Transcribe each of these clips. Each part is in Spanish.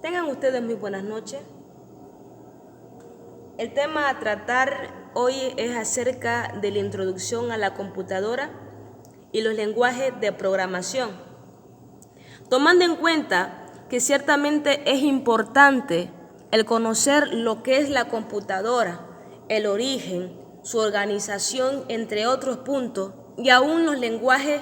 Tengan ustedes muy buenas noches. El tema a tratar hoy es acerca de la introducción a la computadora y los lenguajes de programación. Tomando en cuenta que ciertamente es importante el conocer lo que es la computadora, el origen, su organización, entre otros puntos, y aún los lenguajes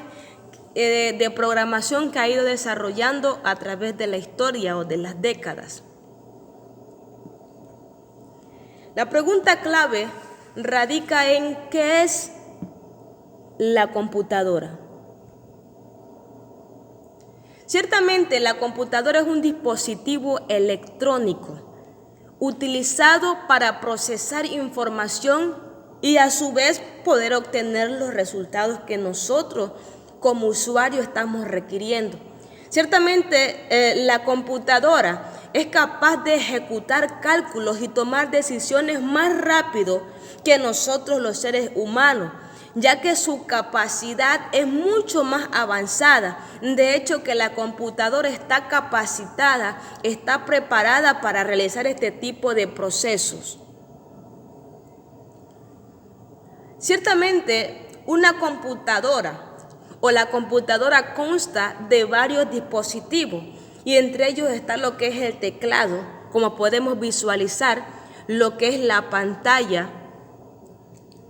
de programación que ha ido desarrollando a través de la historia o de las décadas. La pregunta clave radica en ¿qué es la computadora? Ciertamente la computadora es un dispositivo electrónico utilizado para procesar información y a su vez poder obtener los resultados que nosotros como usuarios estamos requiriendo. Ciertamente la computadora es capaz de ejecutar cálculos y tomar decisiones más rápido que nosotros los seres humanos, ya que su capacidad es mucho más avanzada. De hecho, que la computadora está capacitada, está preparada para realizar este tipo de procesos. Ciertamente, una computadora o la computadora consta de varios dispositivos y entre ellos está lo que es el teclado, como podemos visualizar, lo que es la pantalla,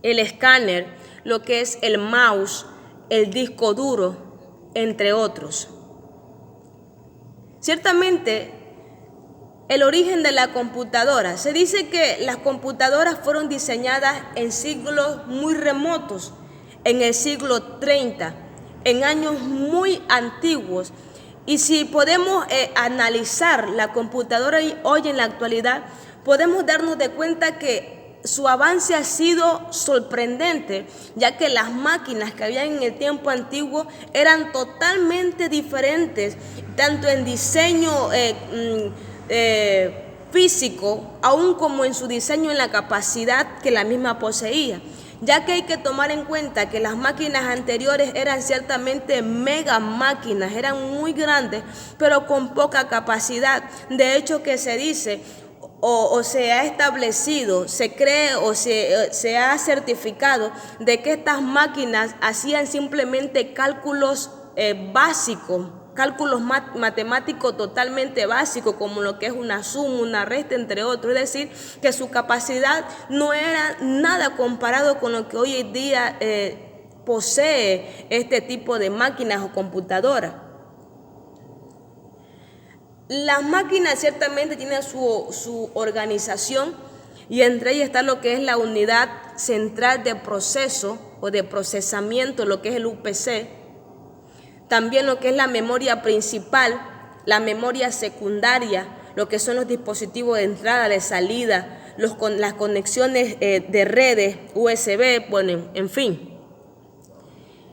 el escáner, lo que es el mouse, el disco duro, entre otros. Ciertamente, el origen de la computadora. Se dice que las computadoras fueron diseñadas en siglos muy remotos, en el siglo 30, en años muy antiguos. Y si podemos analizar la computadora hoy en la actualidad, podemos darnos de cuenta que su avance ha sido sorprendente, ya que las máquinas que había en el tiempo antiguo eran totalmente diferentes, tanto en diseño físico, aún como en su diseño, en la capacidad que la misma poseía, ya que hay que tomar en cuenta que las máquinas anteriores eran ciertamente mega máquinas, eran muy grandes, pero con poca capacidad. De hecho, que se dice o se ha establecido, se cree o se ha certificado de que estas máquinas hacían simplemente cálculos básicos, cálculos matemáticos totalmente básicos, como lo que es una suma, una resta, entre otros. Es decir, que su capacidad no era nada comparado con lo que hoy en día posee este tipo de máquinas o computadoras. Las máquinas ciertamente tienen su organización y entre ellas está lo que es la unidad central de proceso o de procesamiento, lo que es el UPC. También lo que es la memoria principal, la memoria secundaria, lo que son los dispositivos de entrada, de salida, las conexiones de redes, USB, bueno, en fin.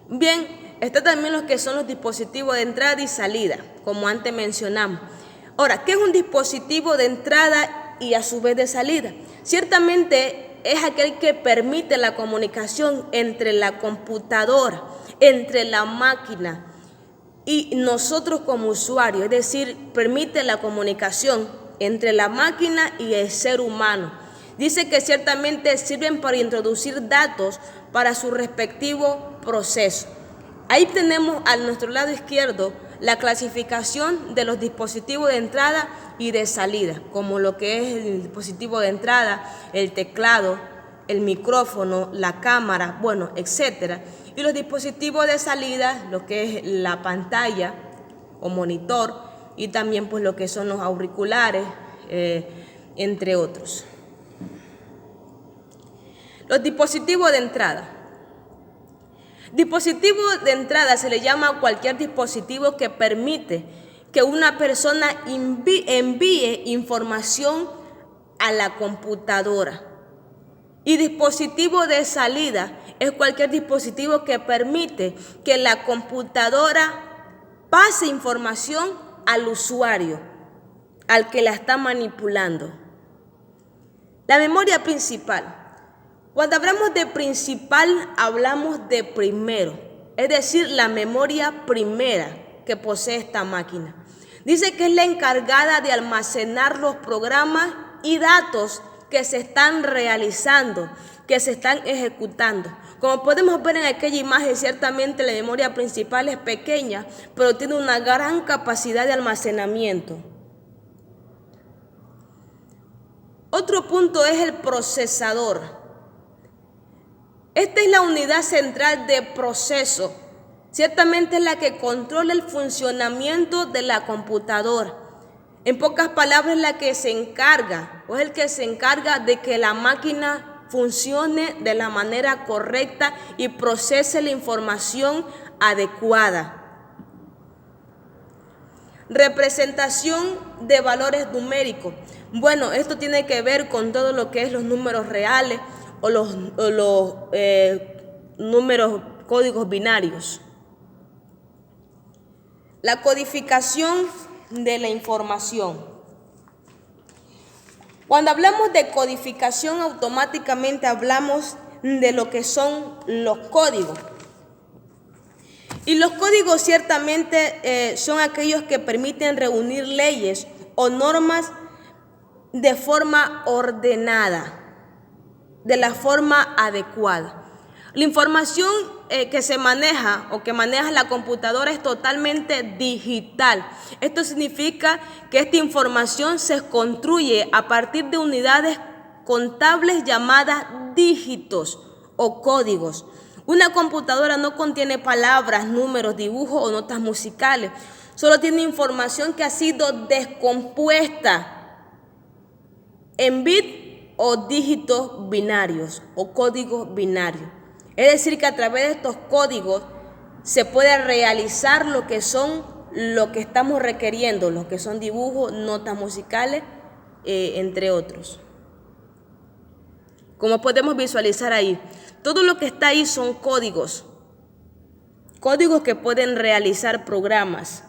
Bien, está también lo que son los dispositivos de entrada y salida, como antes mencionamos. Ahora, ¿qué es un dispositivo de entrada y a su vez de salida? Ciertamente es aquel que permite la comunicación entre la computadora, entre la máquina y nosotros como usuarios, es decir, permite la comunicación entre la máquina y el ser humano. Dice que ciertamente sirven para introducir datos para su respectivo proceso. Ahí tenemos a nuestro lado izquierdo la clasificación de los dispositivos de entrada y de salida, como lo que es el dispositivo de entrada, el teclado, el micrófono, la cámara, bueno, etcétera. Y los dispositivos de salida, lo que es la pantalla o monitor, y también pues lo que son los auriculares, entre otros. Los dispositivos de entrada. Dispositivo de entrada se le llama a cualquier dispositivo que permite que una persona envíe información a la computadora. Y dispositivo de salida es cualquier dispositivo que permite que la computadora pase información al usuario, al que la está manipulando. La memoria principal. Cuando hablamos de principal, hablamos de primero, es decir, la memoria primera que posee esta máquina. Dice que es la encargada de almacenar los programas y datos que se están realizando, que se están ejecutando. Como podemos ver en aquella imagen, ciertamente la memoria principal es pequeña, pero tiene una gran capacidad de almacenamiento. Otro punto es el procesador. Esta es la unidad central de proceso. Ciertamente es la que controla el funcionamiento de la computadora. En pocas palabras, es la que se encarga, o es el que se encarga de que la máquina funcione de la manera correcta y procese la información adecuada. Representación de valores numéricos. Bueno, esto tiene que ver con todo lo que es los números reales o los números, códigos binarios. La codificación de la información. Cuando hablamos de codificación, automáticamente hablamos de lo que son los códigos. Y los códigos ciertamente son aquellos que permiten reunir leyes o normas de forma ordenada, de la forma adecuada. La información que se maneja o que maneja la computadora es totalmente digital. Esto significa que esta información se construye a partir de unidades contables llamadas dígitos o códigos. Una computadora no contiene palabras, números, dibujos o notas musicales. Solo tiene información que ha sido descompuesta en bits o dígitos binarios o códigos binarios. Es decir, que a través de estos códigos se puede realizar lo que estamos requiriendo, lo que son dibujos, notas musicales, entre otros. Como podemos visualizar ahí, todo lo que está ahí son códigos que pueden realizar programas.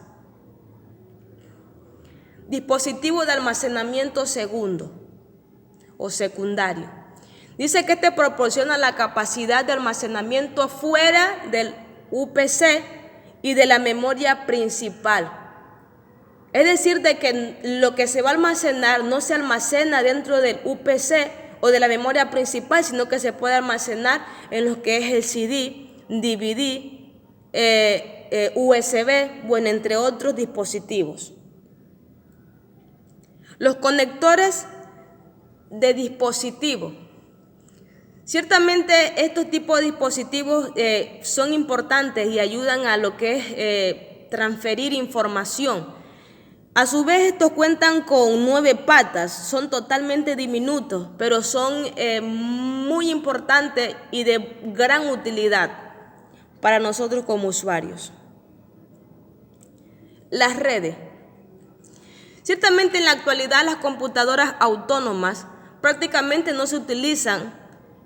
Dispositivo de almacenamiento segundo o secundario. Dice que este proporciona la capacidad de almacenamiento fuera del UPC y de la memoria principal. Es decir, de que lo que se va a almacenar no se almacena dentro del UPC o de la memoria principal, sino que se puede almacenar en lo que es el CD, DVD, USB, bueno, entre otros dispositivos. Los conectores de dispositivos. Ciertamente estos tipos de dispositivos son importantes y ayudan a lo que es transferir información. A su vez, estos cuentan con 9 patas, son totalmente diminutos, pero son muy importantes y de gran utilidad para nosotros como usuarios. Las redes. Ciertamente en la actualidad las computadoras autónomas prácticamente no se utilizan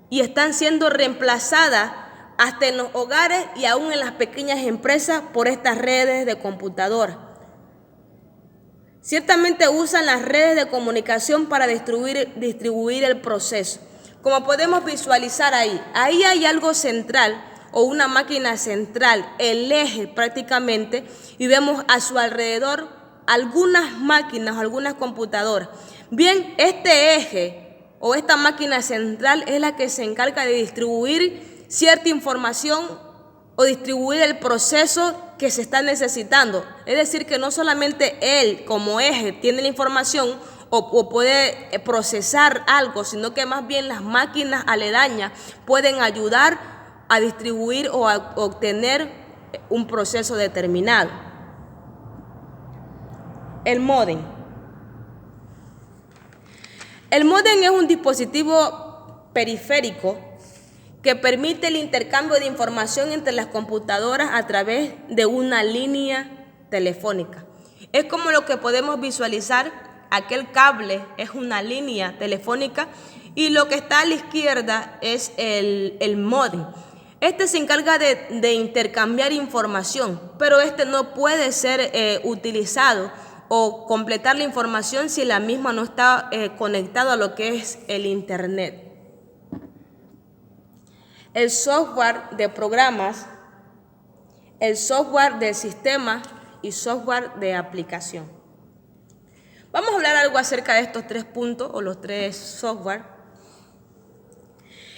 y están siendo reemplazadas hasta en los hogares y aún en las pequeñas empresas por estas redes de computadoras. Ciertamente usan las redes de comunicación para distribuir el proceso. Como podemos visualizar ahí hay algo central o una máquina central, el eje prácticamente, y vemos a su alrededor algunas máquinas, algunas computadoras. Bien, este eje o esta máquina central es la que se encarga de distribuir cierta información o distribuir el proceso que se está necesitando. Es decir, que no solamente él como eje tiene la información o puede procesar algo, sino que más bien las máquinas aledañas pueden ayudar a distribuir o a obtener un proceso determinado. El módem. El módem es un dispositivo periférico que permite el intercambio de información entre las computadoras a través de una línea telefónica. Es como lo que podemos visualizar, aquel cable es una línea telefónica y lo que está a la izquierda es el módem. Este se encarga de intercambiar información, pero este no puede ser utilizado o completar la información si la misma no está conectada a lo que es el Internet. El software de programas, el software de sistema y software de aplicación. Vamos a hablar algo acerca de estos 3 puntos o los 3 software.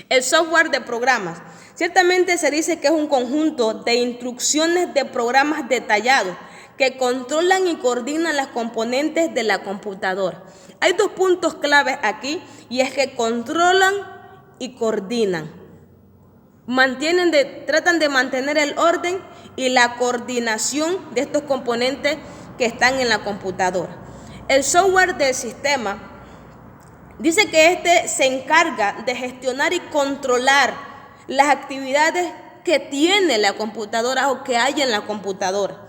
El software de programas. Ciertamente se dice que es un conjunto de instrucciones de programas detallados que controlan y coordinan las componentes de la computadora. Hay 2 puntos claves aquí y es que controlan y coordinan. Tratan de mantener el orden y la coordinación de estos componentes que están en la computadora. El software del sistema dice que este se encarga de gestionar y controlar las actividades que tiene la computadora o que hay en la computadora.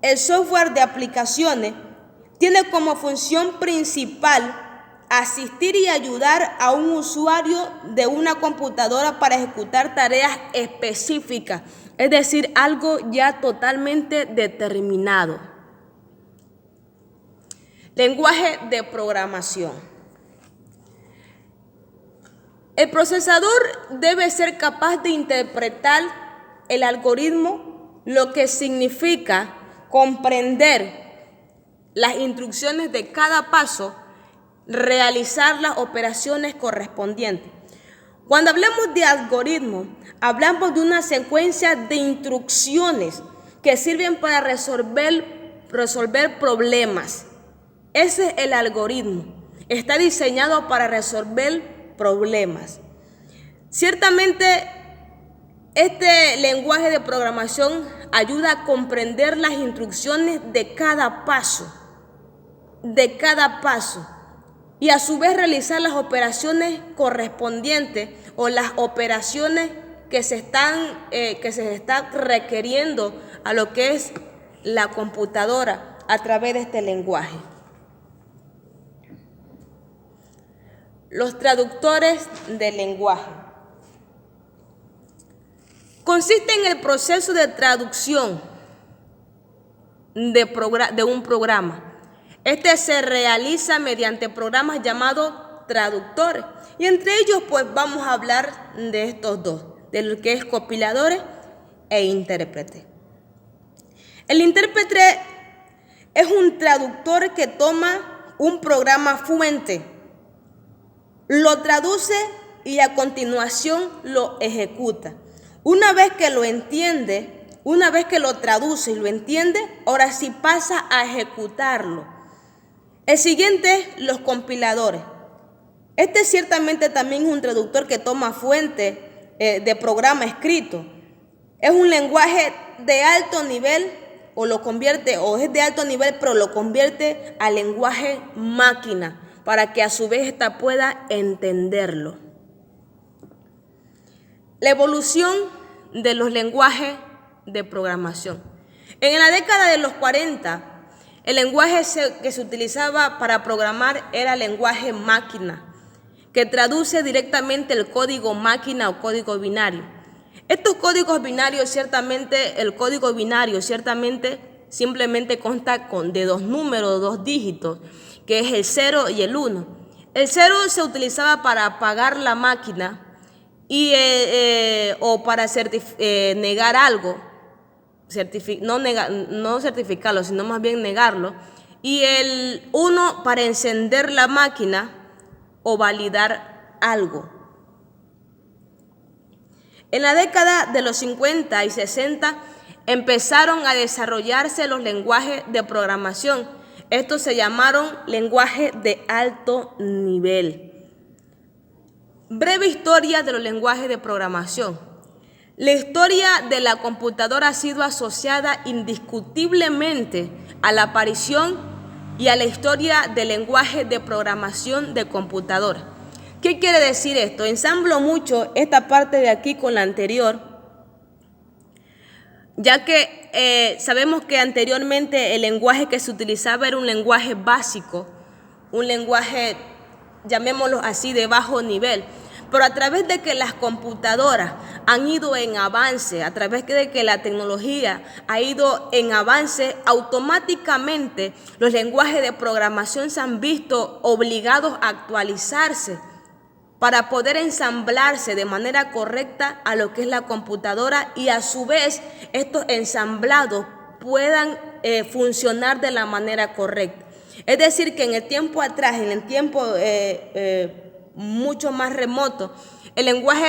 El software de aplicaciones tiene como función principal asistir y ayudar a un usuario de una computadora para ejecutar tareas específicas, es decir, algo ya totalmente determinado. Lenguaje de programación. El procesador debe ser capaz de interpretar el algoritmo, lo que significa comprender las instrucciones de cada paso, realizar las operaciones correspondientes. Cuando hablamos de algoritmo, hablamos de una secuencia de instrucciones que sirven para resolver problemas. Ese es el algoritmo. Está diseñado para resolver problemas. Ciertamente, este lenguaje de programación ayuda a comprender las instrucciones de cada paso, y a su vez realizar las operaciones correspondientes o las operaciones que se están requiriendo a lo que es la computadora a través de este lenguaje. Los traductores del lenguaje. Consiste en el proceso de traducción de un programa. Este se realiza mediante programas llamados traductores. Y entre ellos, pues vamos a hablar de estos 2, de lo que es compiladores e intérprete. El intérprete es un traductor que toma un programa fuente, lo traduce y a continuación lo ejecuta. Una vez que lo entiende, una vez que lo traduce y lo entiende, ahora sí pasa a ejecutarlo. El siguiente, los compiladores. Este ciertamente también es un traductor que toma fuente de programa escrito. Es un lenguaje de alto nivel es de alto nivel, pero lo convierte a lenguaje máquina para que a su vez ésta pueda entenderlo. La evolución de los lenguajes de programación. En la década de los 40, el lenguaje que se utilizaba para programar era el lenguaje máquina, que traduce directamente el código máquina o código binario. Estos códigos binarios, el código binario simplemente consta de 2 números, 2 dígitos, que es el 0 y el 1. El 0 se utilizaba para apagar la máquina o para negar algo. No certificarlo, sino más bien negarlo, y el 1 para encender la máquina o validar algo. En la década de los 50 y 60 empezaron a desarrollarse los lenguajes de programación. Estos se llamaron lenguajes de alto nivel. Breve historia de los lenguajes de programación. La historia de la computadora ha sido asociada indiscutiblemente a la aparición y a la historia del lenguaje de programación de computadora. ¿Qué quiere decir esto? Ensamblo mucho esta parte de aquí con la anterior, ya que sabemos que anteriormente el lenguaje que se utilizaba era un lenguaje básico, un lenguaje, llamémoslo así, de bajo nivel. Pero a través de que las computadoras han ido en avance, a través de que la tecnología ha ido en avance, automáticamente los lenguajes de programación se han visto obligados a actualizarse para poder ensamblarse de manera correcta a lo que es la computadora y a su vez estos ensamblados puedan funcionar de la manera correcta. Es decir, que en el tiempo atrás, en el tiempo mucho más remoto, el lenguaje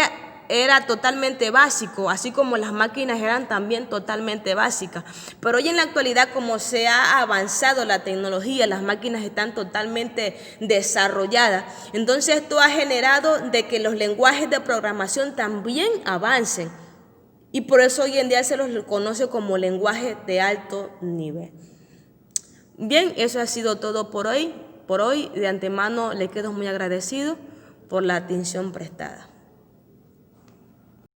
era totalmente básico, así como las máquinas eran también totalmente básicas. Pero hoy en la actualidad, como se ha avanzado la tecnología, las máquinas están totalmente desarrolladas. Entonces esto ha generado de que los lenguajes de programación también avancen. Y por eso hoy en día se los conoce como lenguaje de alto nivel. Bien, eso ha sido todo por hoy. Por hoy, de antemano, le quedo muy agradecido por la atención prestada.